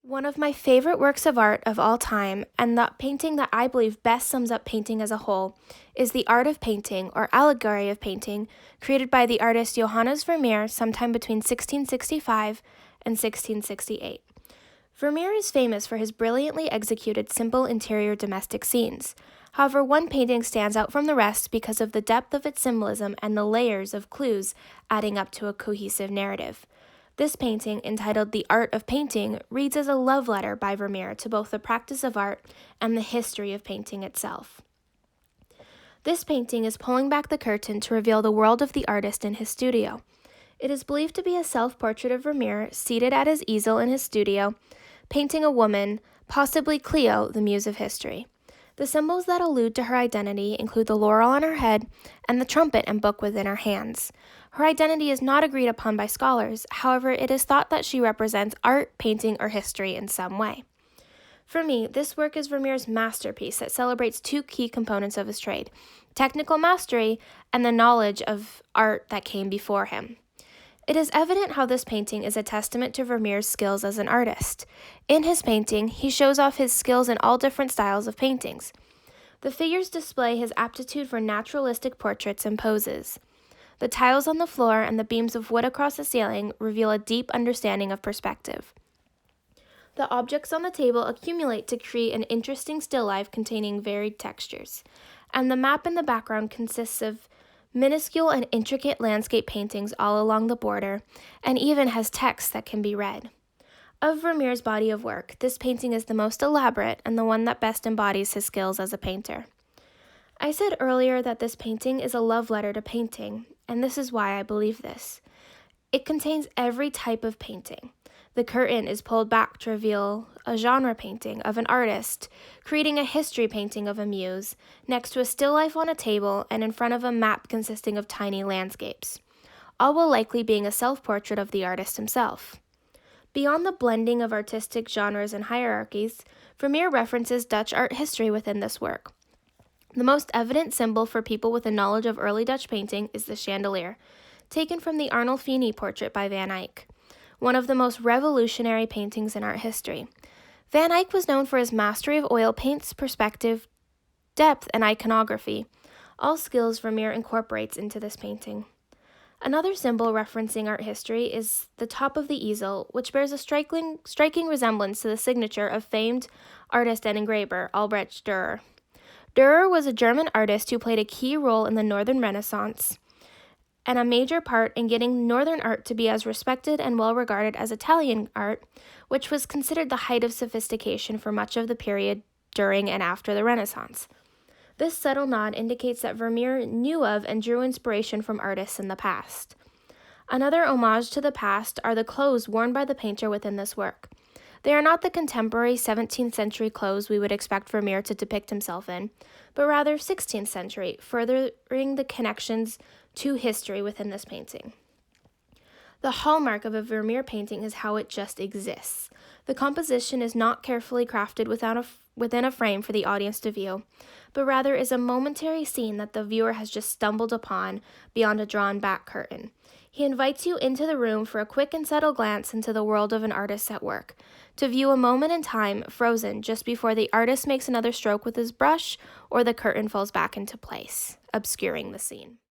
One of my favorite works of art of all time, and the painting that I believe best sums up painting as a whole, is The Art of Painting, or Allegory of Painting, created by the artist Johannes Vermeer sometime between 1665 and 1668. Vermeer is famous for his brilliantly executed simple interior domestic scenes. However, one painting stands out from the rest because of the depth of its symbolism and the layers of clues adding up to a cohesive narrative. This painting, entitled The Art of Painting, reads as a love letter by Vermeer to both the practice of art and the history of painting itself. This painting is pulling back the curtain to reveal the world of the artist in his studio. It is believed to be a self-portrait of Vermeer seated at his easel in his studio, painting a woman, possibly Clio, the muse of history. The symbols that allude to her identity include the laurel on her head and the trumpet and book within her hands. Her identity is not agreed upon by scholars, however, it is thought that she represents art, painting, or history in some way. For me, this work is Vermeer's masterpiece that celebrates two key components of his trade: technical mastery and the knowledge of art that came before him. It is evident how this painting is a testament to Vermeer's skills as an artist. In his painting, he shows off his skills in all different styles of paintings. The figures display his aptitude for naturalistic portraits and poses. The tiles on the floor and the beams of wood across the ceiling reveal a deep understanding of perspective. The objects on the table accumulate to create an interesting still life containing varied textures, and the map in the background consists of minuscule and intricate landscape paintings all along the border, and even has text that can be read. Of Vermeer's body of work, this painting is the most elaborate and the one that best embodies his skills as a painter. I said earlier that this painting is a love letter to painting, and this is why I believe this. It contains every type of painting. The curtain is pulled back to reveal a genre painting of an artist, creating a history painting of a muse, next to a still life on a table and in front of a map consisting of tiny landscapes, all while likely being a self-portrait of the artist himself. Beyond the blending of artistic genres and hierarchies, Vermeer references Dutch art history within this work. The most evident symbol for people with a knowledge of early Dutch painting is the chandelier, taken from the Arnolfini portrait by Van Eyck, one of the most revolutionary paintings in art history. Van Eyck was known for his mastery of oil paints, perspective, depth, and iconography, all skills Vermeer incorporates into this painting. Another symbol referencing art history is the top of the easel, which bears a striking resemblance to the signature of famed artist and engraver Albrecht Dürer. Dürer was a German artist who played a key role in the Northern Renaissance and a major part in getting Northern art to be as respected and well regarded as Italian art, which was considered the height of sophistication for much of the period during and after the Renaissance. This subtle nod indicates that Vermeer knew of and drew inspiration from artists in the past. Another homage to the past are the clothes worn by the painter within this work. They are not the contemporary 17th century clothes we would expect Vermeer to depict himself in, but rather 16th century, furthering the connections to history within this painting. The hallmark of a Vermeer painting is how it just exists. The composition is not carefully crafted within a frame for the audience to view, but rather is a momentary scene that the viewer has just stumbled upon beyond a drawn-back curtain. He invites you into the room for a quick and subtle glance into the world of an artist at work, to view a moment in time frozen just before the artist makes another stroke with his brush or the curtain falls back into place, obscuring the scene.